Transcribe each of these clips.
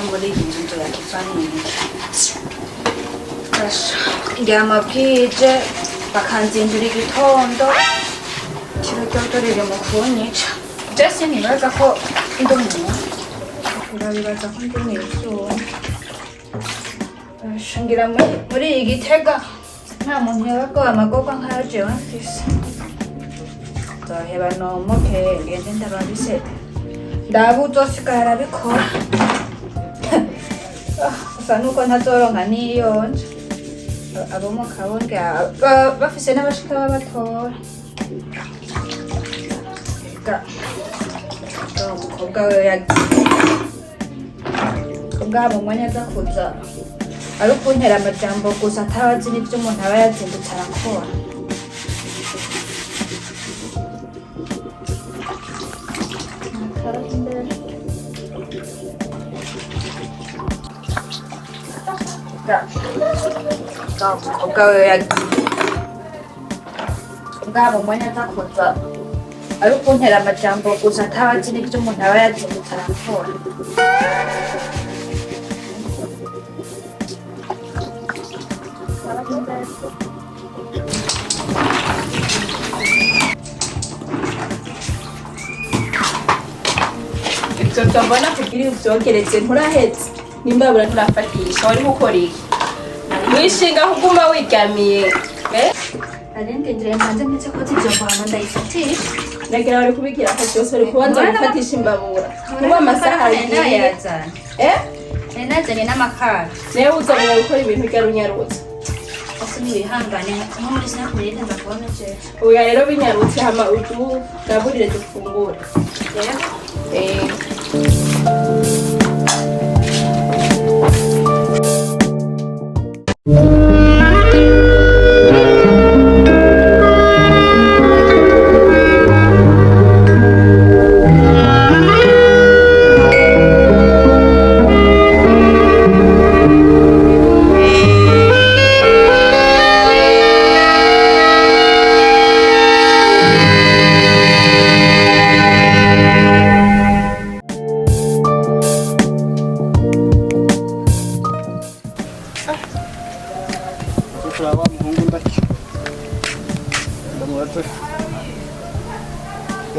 muri iyi nzu ya kifaniye ndyama bwije bakanzindura igitondo kiraryodo riri mu kunyica jesi ntibaza ko ndi umuntu urabibaza ko ndi mw'izuba ngira muri iyi gitega nta muntu yabaga amagorwa nk'ayo jewe mfise nzoheba nomoke ngende ndababise ndaba uzosigaye arabikora gusa nuko ntazoronka niyonje abo mu kabonge bafise n'abashika babatora umukobwa we yagiye ubwa mu mwanya aza kuza ari ukuntera amajambo gusa atabazi n'ivyo umuntu aba yazindutse arakora umukobwa we yagiye ubwa mu mwanya aza kuza ari ukuntera amajambo gusa atabazi n'ivyo umuntu aba yazindutse arakora Ibyo mbona kugira ivyogeretse nturahetse n'imbabura nturafatisha wari gukora iki wishinga kuguma wiryamiye arengegere mbanze ndetse ko zivyo kwama ndayifatisha nagira wari kubigira akazi yose wari kubanza gufatisha imbabura kuba amasaha agiye nazanye n'amakara nawe uzabona gukora ibintu byarunyarutse ese ntibihangane nko muri sinakumire nza kubona jewe oya rero binyarutse hama utugaburire dufungure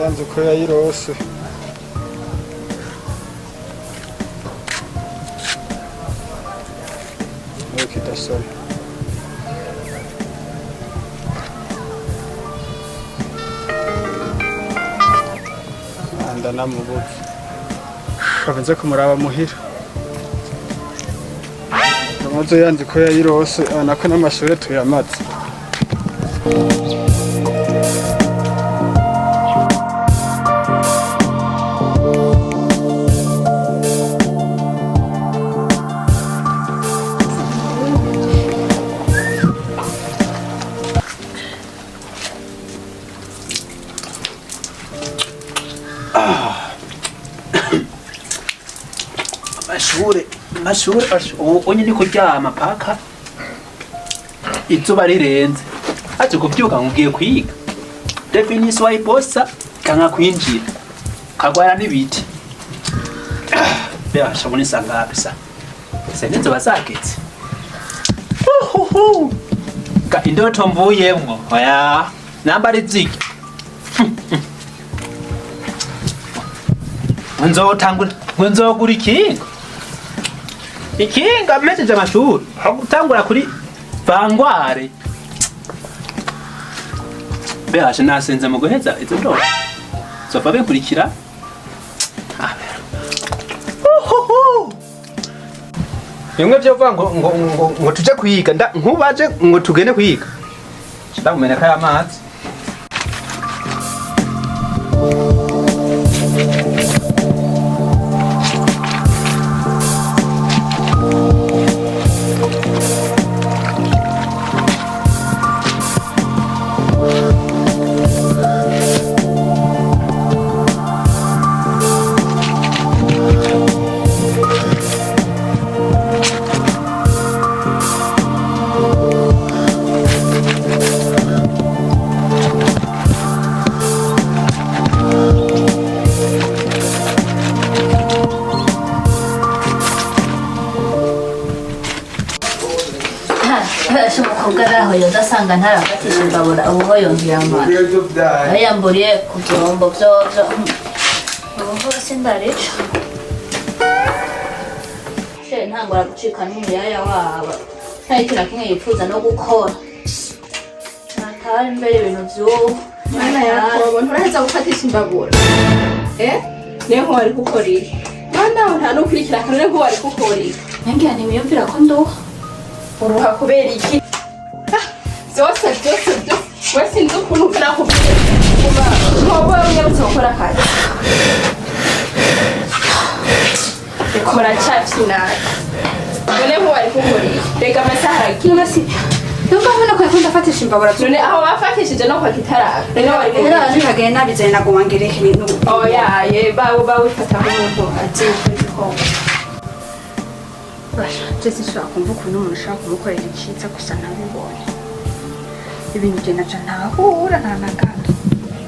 yanze ko yayirose kidasoma andana mu buki kabenze kumuraba muhira amaze yanze ko yayirose nako n'amashure tuyamaze Mashure onye ni kuryama paka izuba rirenze ati kuvyuka ngiye kwiga definisi wayiposa kanka kwinjira kagwara n'ibiti bya shabuni sangapi sa senenze bazagetse ka indoto mvuyemwo oya nambari ziki nzogura ikinga mejeje amashuri gutangura kuri vangware behaje nasenze mu guheza izo ndo sofa bekurikira bimwe byo vuga ngo tuje kwiga nkubaje ngo tugende kwiga ndakumeneka y'amazi usanga ntarafatisha imbabura ubuho yongera amara aho yamburiye ku byombo vyovyo ubuho sindarica she ntangora gucika n'umuyaya wabo nta kintu kimwe yifuza no gukora natari imbere ibintu vy'ubu Mwana yakobo nturaheza gufatisha imbabura niyo nko wari gukora iki mwana we nta n'ukurikira akanure nko wari gukora iki ngira ntiwiyumvira ko nduha uruha kubera iki byose we sinzi ukuntu nakubwira ntuba unyarutse gukora akazi rekora caci nawe none nko wari gukora iki rega amasaha aragiye Nubwo mbona ko yakunda afatisha imbabura none aho wafatishije no kwa kitaraga rero wari era nihagaye nabizeye nagumangire ibintu oya ye bawe fata nk'umuntu ati ko basha jesi shaka kumva ukuntu umuntu ashaka kumukorera icyiza gusa nabibonye ibintu bye naca ntahura nta na gato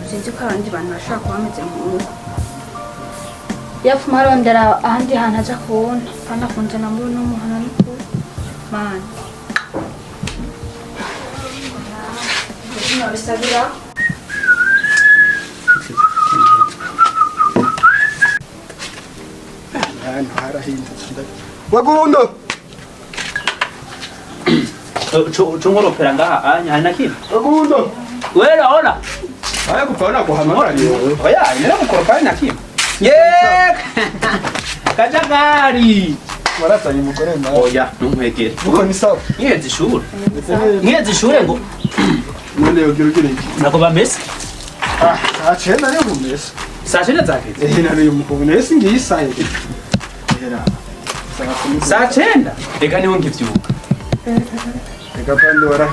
sinzi ko abandi bantu bashaka kuba bameze nk'uko yapfuma arondera ahandi hantu aja kubona kandi akunze na mbona n'umuhana n'ukuri mani bisabira ahantu harahindutse Gündo Chungoropera ngaha anya hari nakimwe. Gündo Wera ona. aya kupana kuhamagara Oya, nera gukoropa hari nakimwe. Ye! Kajagari. waratanye umugore nawe Oya, ntumwegere. uko ni sawa Nkeze ishuri. Nkeze ishuri ngo none yogira iki nako bamese. acenda rero umese Sashene zakeze. nari uyu mukobwa nese ngiye isaye era Saa 9. Reka niho ngivyuka. reka pande wara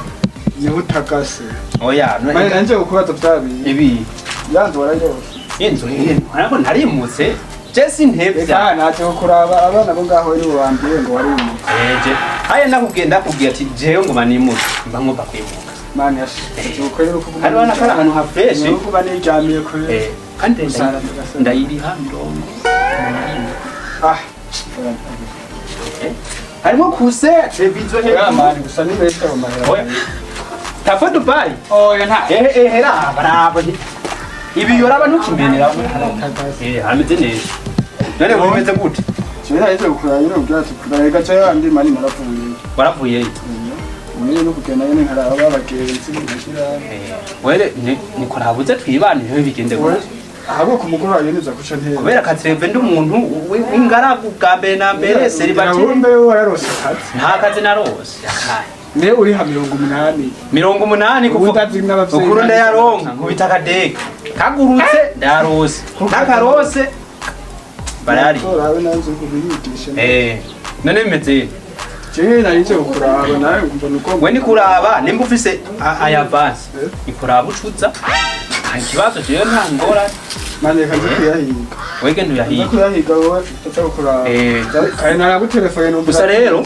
nihutakase Oya, mane nanje ukubaza byabi ibi. yanzu warayose Yenzo yenu. Ariko narimutse. Jesse ntebya. reka naje kuraba abana bo ngaho ari bambiye ngo wari mu Eje. Haye nakugenda kubwira ati jewe ngo manimutse. Mba ngomba kwimuka. mane yashize ukorera ukuvuga Hari wana kara ahantu ha fresh. kuba nijamiye kure Kandi Usara ndayiriha mirongo. Harimo kuse televiziyo ya mani gusa ni bese mu mahera Oya. Tafa Dubai. oya nta Hera barabo. Ibi yoraba ntukimbenera. Hameze neza. None bimeze gute? kera yeze gukura yero byati kurareka cyo yandi mani naravuye Waravuye. umenye no kugenda yene nkaraba babagenzi ngira Were niko nabuze twibana niho bigende gute? ahubwo ku mugoro wayeneza kuca ntera Kubera katreve ndi umuntu w'ingaragu bwa mbere na mbere seribatire. wumbe wararose kazi Nta kazi narose. ne uri ha 80 80 kuvuga utazi n'abavyeyi ukuru ndayaronka nkubita akadeka kagurutse ndarose nakarose barari urabe nanze kubiyigisha none bimeze je narije ukuraba nawe mbona uko we ni kuraba nimba ufise aya avance ikuraba ucuza nta kibazo jewe nta ngora mane kaje kuyahiga wege ntuyahiga kuyahiga wowe tata ukuraba kare naragutelefone numva gusa rero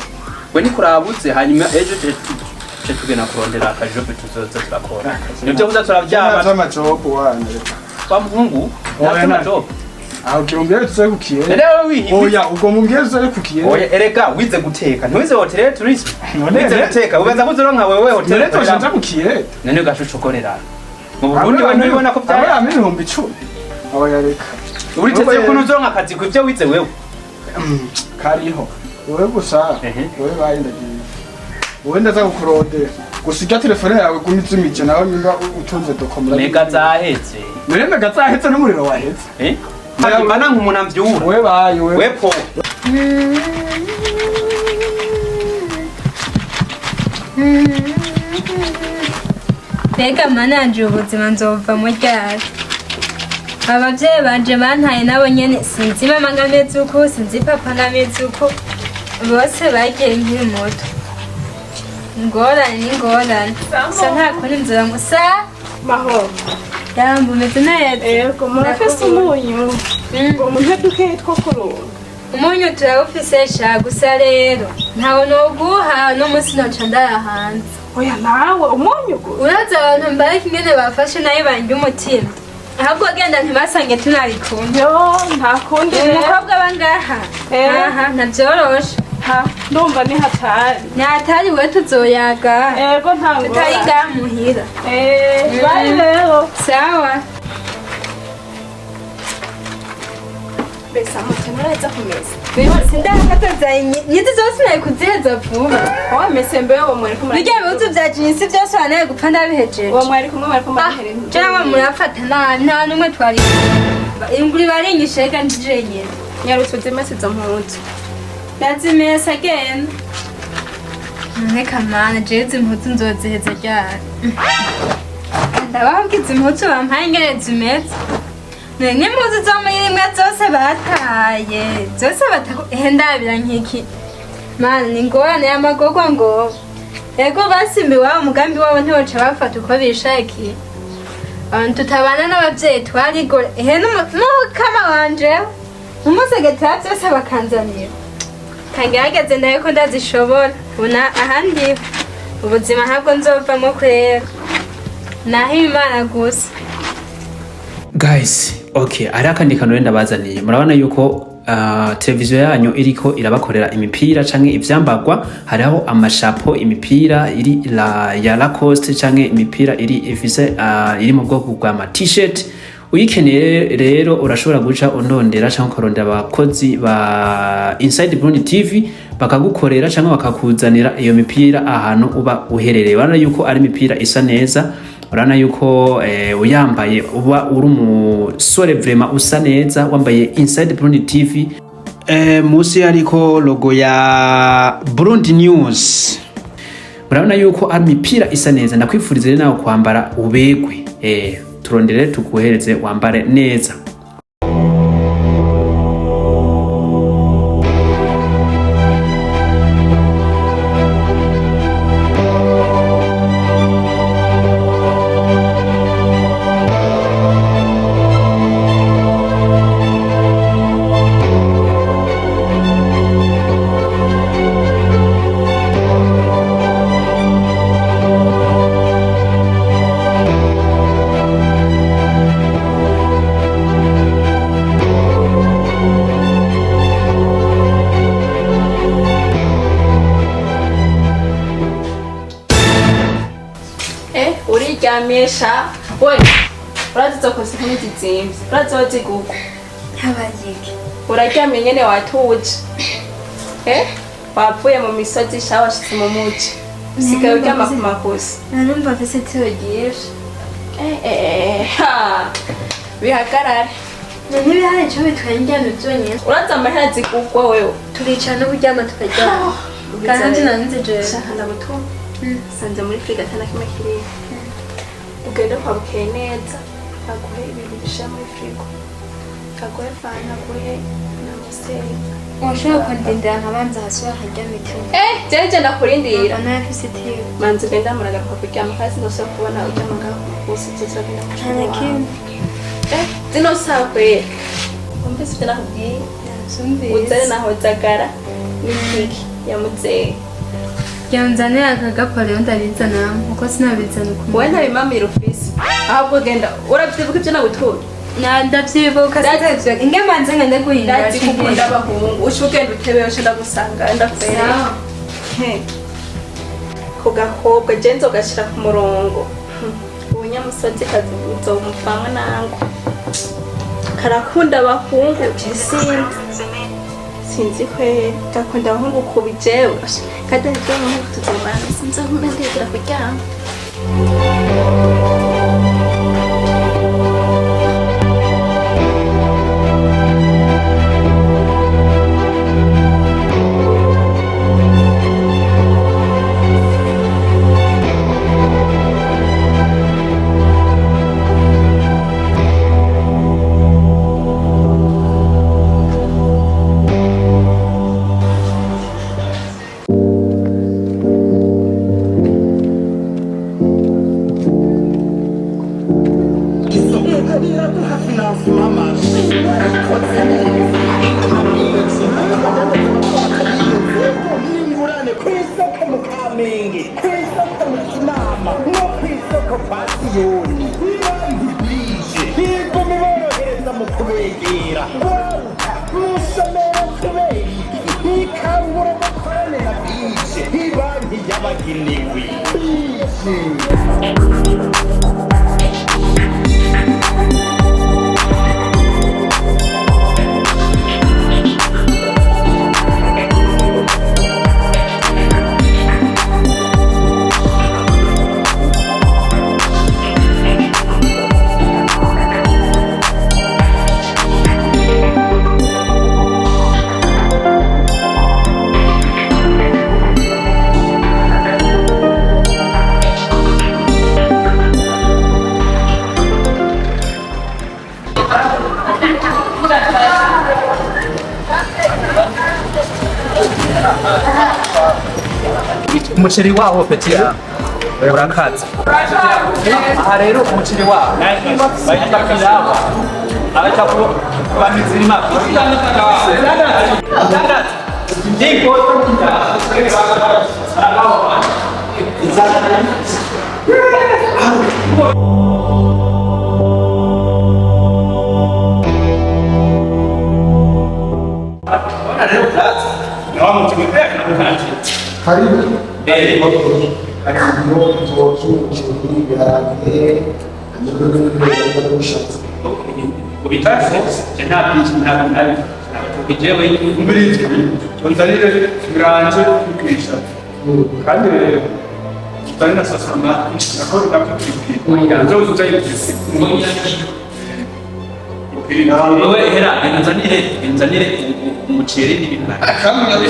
we ni kurabutse hanyuma ejo tugena kurondera akajobe tuzoza turakora nibyo kuza turavyaba z'amajobo wane kwa muhungu nta job aho kirumbye tuze kukiye rero wihi oya ubwo mumbye tuze kukiye oya erega wize guteka ntiwize hotel tourism wize guteka ubaza kuzoronka wewe hotel rero tuje kukiye none gashucokorera mu Burundi we ntubibona ko byari aba ibihumbi 10 oya reka uriteze ko uzoronka akazi ku byo wize wewe kariho wowe gusa wowe bayindagiye wowe ndaza kukurode gusiga telefone yawe gumizimije nawe nimba utunze dokomera mega zahetse none mega zahetse n'umuriro wahetse mbana nk'umuntu amvyura wowe bayi we po Mbega mananje ubuzima nzova mu ryari abavyeyi banje bantaye nabo nyene sinzi mama ngameze uko sinzi papa ngameze uko bose bagiye nkiri muto ingorane gusa nta kundi nzora musa mahoro yamba umeze neza yego murafise umunyu ngo muhe duke two kurunga umunyu turawufise sha gusa rero ntawe noguha no munsi noca ndara hanze oya nawe umunyu gusa uraza abantu mbareka ingene bafashe nayo banje umutima ahubwo genda ntibasange tunari kumwe yo nta kundi umukobwa bangaha aha ntabyoroshe ha ndumva ni hatari Nyatari we tuzoyaga. ego ntabwo Tutayiga muhira. bari rero Sawa. besa mutemureza kumeza Sindakataza nyizi zose naye kuziheza vuba. wa mesembe wo muri kumwe Bijya bihuzu bya jinsi byose wanaye gupfa ndabihejeje. wo mwari kumwe bari kumwe Cyangwa murafata nta numwe twari. Inguri barinyishega ndijenyene. nyarutse zimese zo mpunzi Yazimesa again. Neka mana jezi impuzu nzoziheza ryari. Ndababwiza impuzu bampaye ingene zimeze. N'impuzu zo muri rimwe zose bataye. Zose ndabira nkiki. Mana ni ngorane y'amagorwa ngo. Ego basimbi wabo umugambi wabo ntibaca bafata uko bishakiye. Abantu tutabana n'abavyeyi twarigora. N'umukama wanje. Umusegetera byose bakanzanira. Kangerageze ndaye ko ndazishobora. Una ahandi ubuzima ntabwo nzovamo kurera. Naho Imana gusa. Guys, okay, ari akandi kantu wenda bazaniye. Murabona yuko televiziyo yanyu iriko irabakorera imipira canke ivyambagwa, hariho amashapo, imipira iri ya Lacoste canke imipira iri mu bwoko bwa ma t-shirt. Uyikeneye rero urashobora guca undondera canke ukarondera abakozi ba Inside Burundi TV bakagukorera canke bakakuzanira iyo mipira ahantu uba uherereye. Urabona yuko ari imipira isa neza. Urabona yuko uyambaye uba uri umusore vraiment usa neza wambaye Inside Burundi TV. Musi ariko logo ya Burundi News. Urabona yuko ari imipira isa neza. Ndakwifuriza rero nawe kwambara ubegwe. Turondere tukuhereze wambare neza. uriryamisha we urazizokosa inkumi zizimvye urazoziguka Habajike. uraryamye nyene watuje wapfuye mu misozi sha washitse mu muci usigaye uryama ku makosa Nanumva mfise tuyogisha. bihagarare Ntibihari cyo bitwaye injyana byonyine. uraza amahera zigugwa wewe Turicara no kuryama tukaryama. Kandi nanze jewe. shahanda butuma sanze muri frigo atana kimwe kiriya ugende kwa bukeye neza aguhe ibintu bishira muri frigo aguhe fanta aguhe n'amuseri Washobora kundindira nkabanza hasi wakaryama icyuma. jeje ndakurindira Nafise tiyo. manzi ugenda muragaruka kuryama kandi sinose kubona uryama ngaho bose tuzagenda Nta kimwe. zino sawa kwera umvise ivyo nakubwiye uzane naho zagara n'ikiki ya muzehe Yanzanira akagapo rero ndabizana kuko sinabizana ukuntu. wowe ntabimamira ufise ahubwo genda uravyibuka ivyo nagutura Ndavyibuka sitavyo. Ingemanze ngende guhindura. ndazi kukunda abahungu uca ugenda utebeyo uca ndagusanga ndakwereka ku gakobwa je nzogashira ku murongo ubunyamusozi kazi uzomuvamwe nangu karakunda abahungu sinzi kweri gakunda abahungu kubi jewe kadahitwa umuhungu tuzomana sinzoguma ndegera kuryama Musomera kubera ikawura indwi. Umuceri waho petia urakaza. Aha rero umuceri waho bayita pilawa. Abachapo banizirima. Ndiko Karibu. eh kubitase nta byinshi nta ijewe Muri unzanire biranje kwisha. Kandi tari na sasama nakora nakupipira. Nzo uzayitse. wowe hera inzanire umuceri n'ibintu. Kandi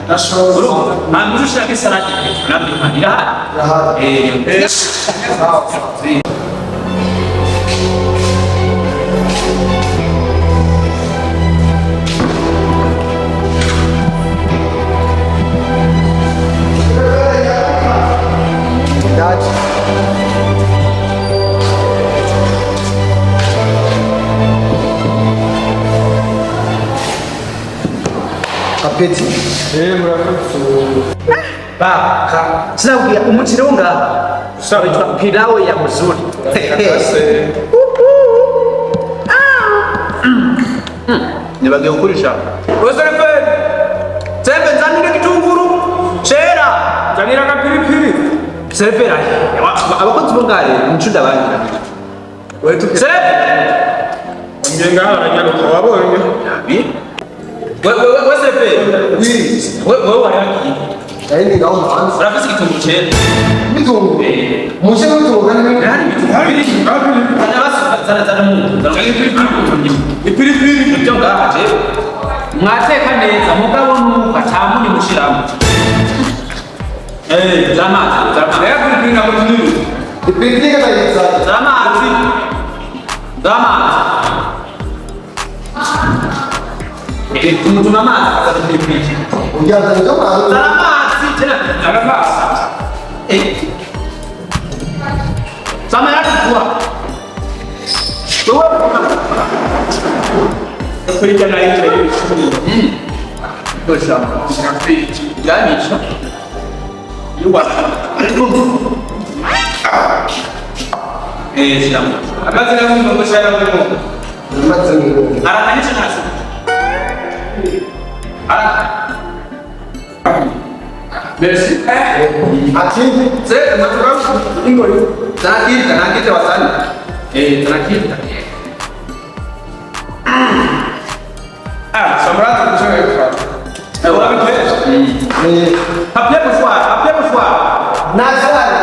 Nashobora ntabwo ushaka salade nabyo irahari. Apeti. Murakoze. Baka sinabwiye umuceri wo ngaha witwa pilawo ya muzuri. Nibagiye gukoresha Rosefe Sembe nzanire kitunguru Shera Zanira kapiripiri. Sefe abakozi bo ngare ncunda bangira Sefe Ngenga aranyana wabonye. we Sefe we waraki Yaini ngao mwanzo. urafise kitunguru Shera Mitungu. Mushe mitungu kandi ipiripiri. ibyo ngahaje mwateka neza mugabo nuka cyamuni mushiramo zamazi Ipiripiri na muzuri. Ipiripiri kana yiza. zamazi tuna amazi akazapiripiri Ujaza ndio mwanzo. zamazi tena Anafasa. sama yake kwa Kurija na ile ile. tosha yani Yuwa. sila Akazi na Mungu ngoshana Mungu. arakanyisha naso Merci. Akini. Sasa matukamu Ingoli. Tanakita wasani. Tanakita. Samrata kucheka. Hapia kuswa. Nazari.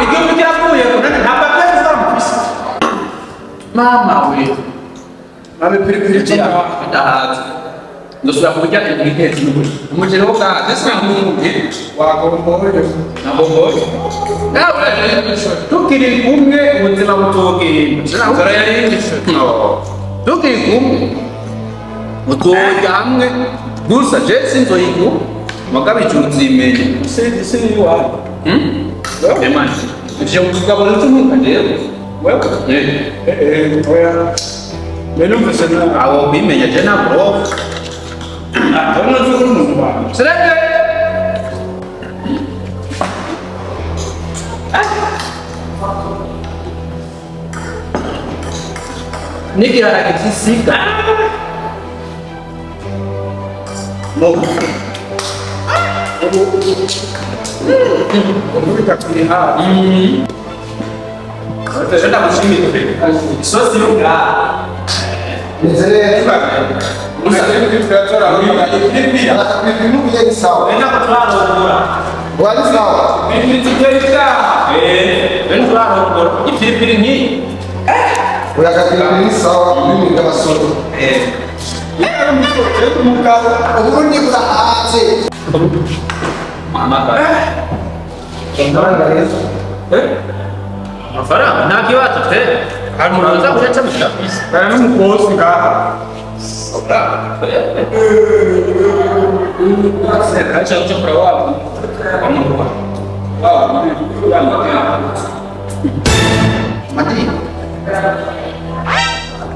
Ikiwa mkia kuye kuna hapa kuswa mpisi. Mama we. Mame piripiri Tia ndahazi. Ndosura kujya kwiteza n'uburi. Umujere wo ka desa Mungu wagomboye. nabongoye. Nawe tukiri kumwe ubuzima butogenda. Zara yari no. Tukiri kumwe utoja hamwe gusa je sinzoyiku mugabe cyuzimenye. Sisi wa. Emani. Je mugabo n'umuntu rero. Wewe. Oya. Menu msana. Awo bimenya je na bro. Ona zuru mwa. Serenge. Nigira rakisika. Umubita kuri hafi. Sasa ndamushimire. Sosi y'ubwa. Nizere Usabye kutwatora ibipira. Ibintu bye sawa. Nenda kutwarongora. Wali sawa. Ibintu bye Ibintu twarongora. Ipiripiri nki. Uyakatira ni sawa mimi ndabasoro. Yari musoro mukaba uburundi burahaze. Mama ka. Ndabanga rero. Amafaranga nta kibazo te. Hari umuntu uza guca mu bisi. Bari n'umukozi ngaha. Kacha uchokora wapi? Wamurwa.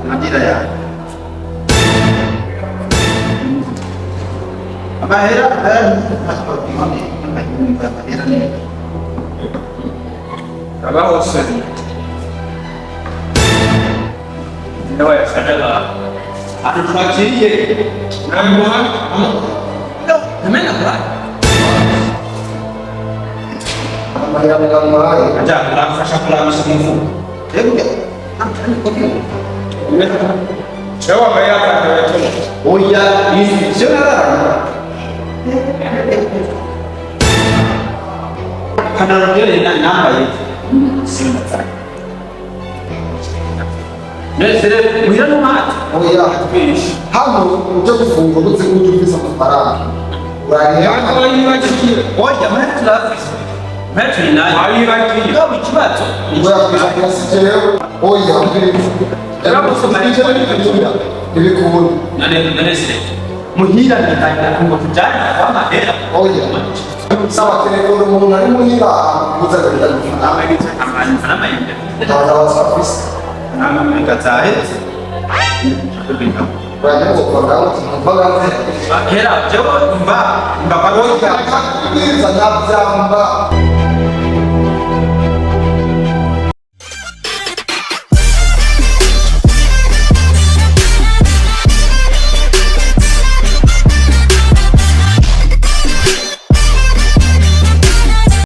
Madira ya. Amahera abahose Ndio yasadaga. Atufatilie. namuha Namena kwa. amahera ngahaye Aja kurafasha kuramisha mufu. hebu Chewa maya kwa tomo. oya hivi sio nalala Kana rogele na namba yetu. Sina sana. Nesere uyano mati. oya hano uje gufungwa gutse uje ufise amafaranga urahera Oya mati lafisi. Mati ni nani? Ayibakiye. Ngo ikibazo. oya kwisakira sijewe oya ibikunda Nane sire. Muhira ndakanya ngo tujane kwa mahera. oya sawa telefone umuntu ari muhira kuza ndagufana Amana mayinde. ndabaza afise Amana katahetse. uranyego kwagaho tumvaga Hera jewe mba kwa oya kabiriza ntavyamba